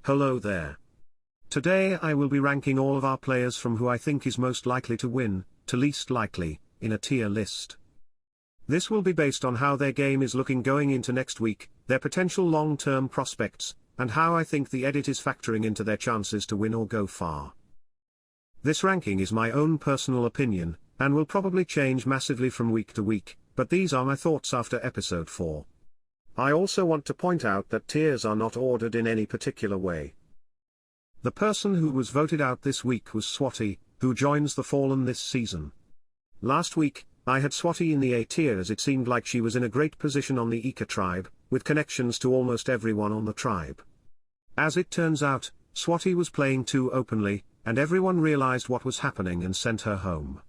Hello there. Today I will be ranking all of our players from who I think is most likely to win, to least likely, in a tier list. This will be based on how their game is looking going into next week, their potential long-term prospects, and how I think the edit is factoring into their chances to win or go far. This ranking is my own personal opinion, and will probably change massively from week to week, but these are my thoughts after episode 4. I also want to point out that tiers are not ordered in any particular way. The person who was voted out this week was Swati, who joins the Fallen this season. Last week, I had Swati in the A tier as it seemed like she was in a great position on the Ika tribe, with connections to almost everyone on the tribe. As it turns out, Swati was playing too openly, and everyone realized what was happening and sent her home.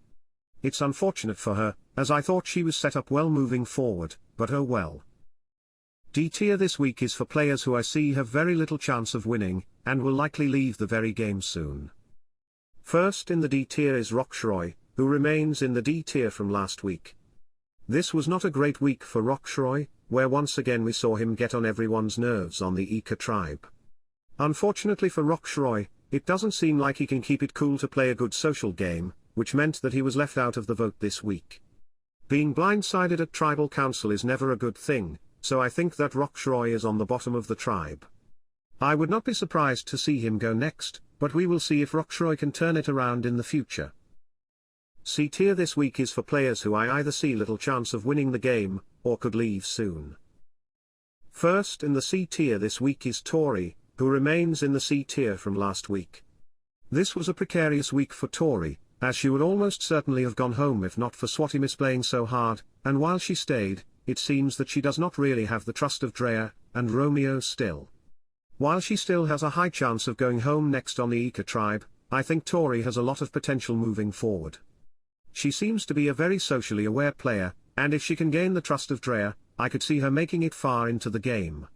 It's unfortunate for her, as I thought she was set up well moving forward, but oh well. D tier this week is for players who I see have very little chance of winning, and will likely leave the very game soon. First in the D tier is Rocksroy, who remains in the D tier from last week. This was not a great week for Rocksroy, where once again we saw him get on everyone's nerves on the Ika tribe. Unfortunately for Rocksroy, it doesn't seem like he can keep it cool to play a good social game, which meant that he was left out of the vote this week. Being blindsided at tribal council is never a good thing, so I think that Rocksroy is on the bottom of the tribe. I would not be surprised to see him go next, but we will see if Rocksroy can turn it around in the future. C tier this week is for players who I either see little chance of winning the game, or could leave soon. First in the C tier this week is Tori, who remains in the C tier from last week. This was a precarious week for Tori, as she would almost certainly have gone home if not for Swati misplaying so hard, and while she stayed, it seems that she does not really have the trust of Drea and Romeo still. While she still has a high chance of going home next on the Ika tribe, I think Tori has a lot of potential moving forward. She seems to be a very socially aware player, and if she can gain the trust of Draya, I could see her making it far into the game.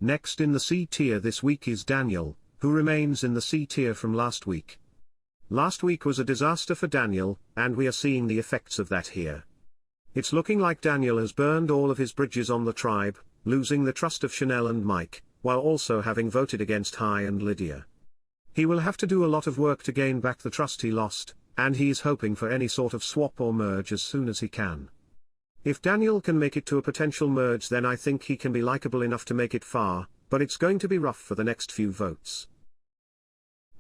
Next in the C tier this week is Daniel, who remains in the C tier from last week. Last week was a disaster for Daniel, and we are seeing the effects of that here. It's looking like Daniel has burned all of his bridges on the tribe, losing the trust of Chanelle and Mike, while also having voted against Hai and Lydia. He will have to do a lot of work to gain back the trust he lost, and he is hoping for any sort of swap or merge as soon as he can. If Daniel can make it to a potential merge, then I think he can be likable enough to make it far, but it's going to be rough for the next few votes.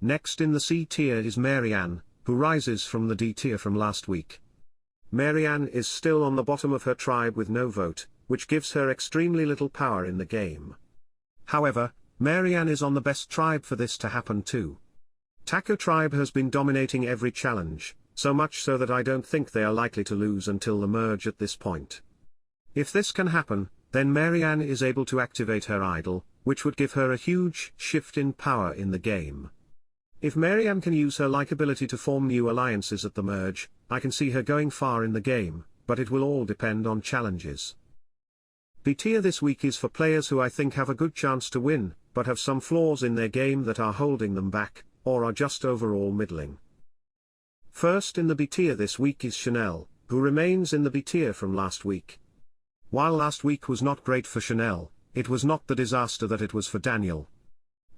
Next in the C tier is Marianne, who rises from the D tier from last week. Marianne is still on the bottom of her tribe with no vote, which gives her extremely little power in the game. However, Marianne is on the best tribe for this to happen too. Taco tribe has been dominating every challenge, so much so that I don't think they are likely to lose until the merge at this point. If this can happen, then Marianne is able to activate her idol, which would give her a huge shift in power in the game. If Marianne can use her likability to form new alliances at the merge, I can see her going far in the game, but it will all depend on challenges. B tier this week is for players who I think have a good chance to win, but have some flaws in their game that are holding them back, or are just overall middling. First in the B tier this week is Chanelle, who remains in the B tier from last week. While last week was not great for Chanelle, it was not the disaster that it was for Daniel.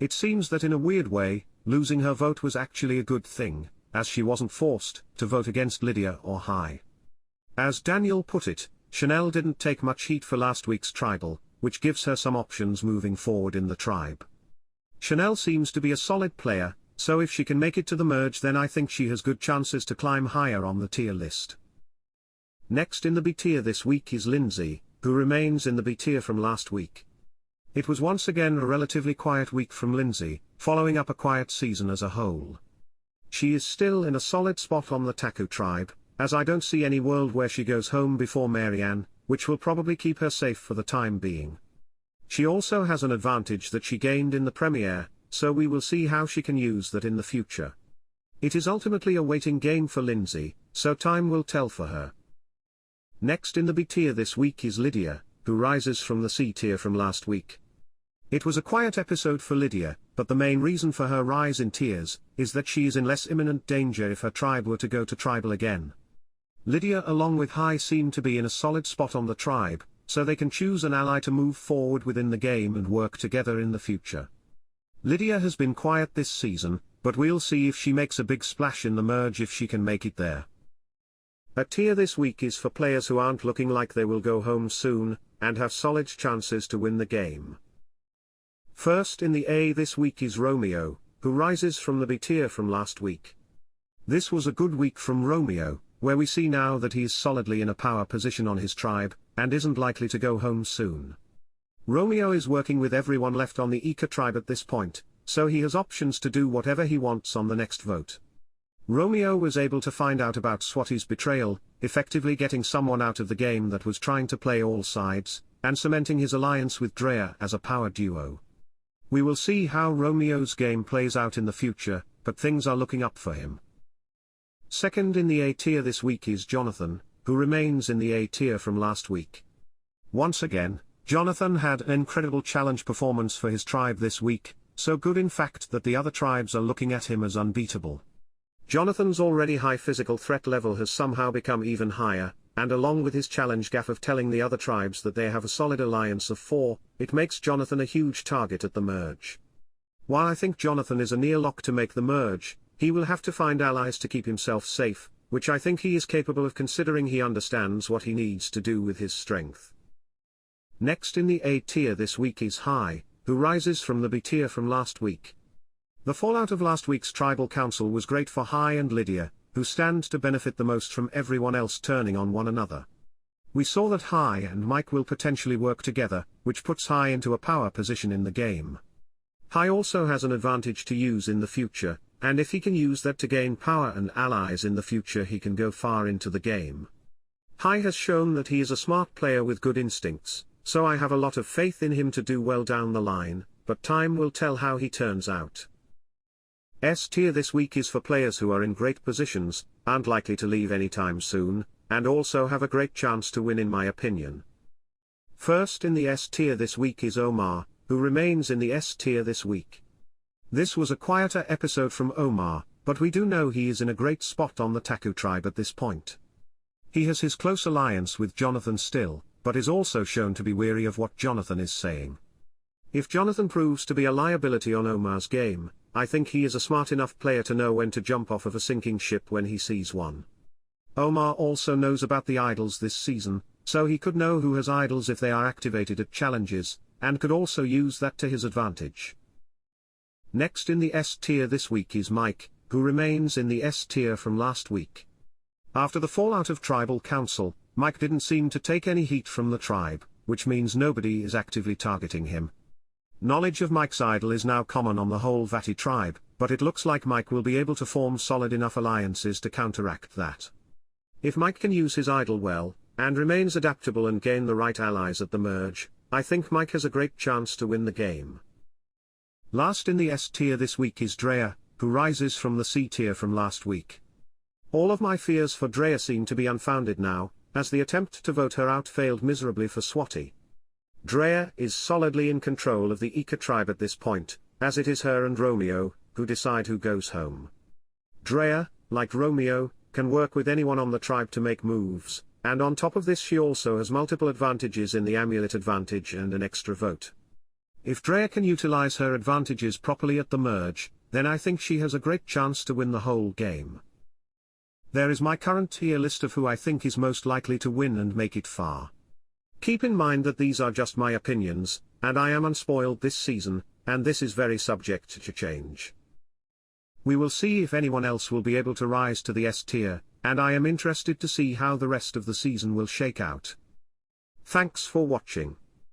It seems that in a weird way, losing her vote was actually a good thing, as she wasn't forced to vote against Lydia or Hai. As Daniel put it, Chanelle didn't take much heat for last week's tribal, which gives her some options moving forward in the tribe. Chanelle seems to be a solid player, so if she can make it to the merge, then I think she has good chances to climb higher on the tier list. Next in the B tier this week is Lindsay, who remains in the B tier from last week. It was once again a relatively quiet week from Lindsay, following up a quiet season as a whole. She is still in a solid spot on the Taco tribe, as I don't see any world where she goes home before Marianne, which will probably keep her safe for the time being. She also has an advantage that she gained in the premiere, so we will see how she can use that in the future. It is ultimately a waiting game for Lindsay, so time will tell for her. Next in the B tier this week is Lydia, who rises from the C tier from last week. It was a quiet episode for Lydia, but the main reason for her rise in tiers is that she is in less imminent danger if her tribe were to go to tribal again. Lydia along with Hai seem to be in a solid spot on the tribe, so they can choose an ally to move forward within the game and work together in the future. Lydia has been quiet this season, but we'll see if she makes a big splash in the merge if she can make it there. A tier this week is for players who aren't looking like they will go home soon, and have solid chances to win the game. First in the A this week is Romeo, who rises from the B tier from last week. This was a good week from Romeo, where we see now that he is solidly in a power position on his tribe, and isn't likely to go home soon. Romeo is working with everyone left on the Ika tribe at this point, so he has options to do whatever he wants on the next vote. Romeo was able to find out about Swati's betrayal, effectively getting someone out of the game that was trying to play all sides, and cementing his alliance with Drea as a power duo. We will see how Romeo's game plays out in the future, but things are looking up for him. Second in the A tier this week is Jonathan, who remains in the A tier from last week. Once again, Jonathan had an incredible challenge performance for his tribe this week, so good in fact that the other tribes are looking at him as unbeatable. Jonathan's already high physical threat level has somehow become even higher, and along with his challenge gaff of telling the other tribes that they have a solid alliance of 4, it makes Jonathan a huge target at the merge. While I think Jonathan is a near lock to make the merge, he will have to find allies to keep himself safe, which I think he is capable of considering he understands what he needs to do with his strength. Next in the A tier this week is High, who rises from the B tier from last week. The fallout of last week's tribal council was great for High and Lydia, who stand to benefit the most from everyone else turning on one another. We saw that High and Mike will potentially work together, which puts High into a power position in the game. High also has an advantage to use in the future, and if he can use that to gain power and allies in the future he can go far into the game. High has shown that he is a smart player with good instincts, so I have a lot of faith in him to do well down the line, but time will tell how he turns out. S tier this week is for players who are in great positions, aren't likely to leave anytime soon, and also have a great chance to win in my opinion. First in the S tier this week is Omar, who remains in the S tier this week. This was a quieter episode from Omar, but we do know he is in a great spot on the Taku tribe at this point. He has his close alliance with Jonathan still, but is also shown to be wary of what Jonathan is saying. If Jonathan proves to be a liability on Omar's game, I think he is a smart enough player to know when to jump off of a sinking ship when he sees one. Omar also knows about the idols this season, so he could know who has idols if they are activated at challenges, and could also use that to his advantage. Next in the S tier this week is Mike, who remains in the S tier from last week. After the fallout of Tribal Council, Mike didn't seem to take any heat from the tribe, which means nobody is actively targeting him. Knowledge of Mike's idol is now common on the whole Vati tribe, but it looks like Mike will be able to form solid enough alliances to counteract that. If Mike can use his idol well, and remains adaptable and gain the right allies at the merge, I think Mike has a great chance to win the game. Last in the S tier this week is Drea, who rises from the C tier from last week. All of my fears for Drea seem to be unfounded now, as the attempt to vote her out failed miserably for Swati. Drea is solidly in control of the Ika tribe at this point, as it is her and Romeo, who decide who goes home. Drea, like Romeo, can work with anyone on the tribe to make moves, and on top of this she also has multiple advantages in the amulet advantage and an extra vote. If Drea can utilize her advantages properly at the merge, then I think she has a great chance to win the whole game. There is my current tier list of who I think is most likely to win and make it far. Keep in mind that these are just my opinions, and I am unspoiled this season, and this is very subject to change. We will see if anyone else will be able to rise to the S tier, and I am interested to see how the rest of the season will shake out. Thanks for watching.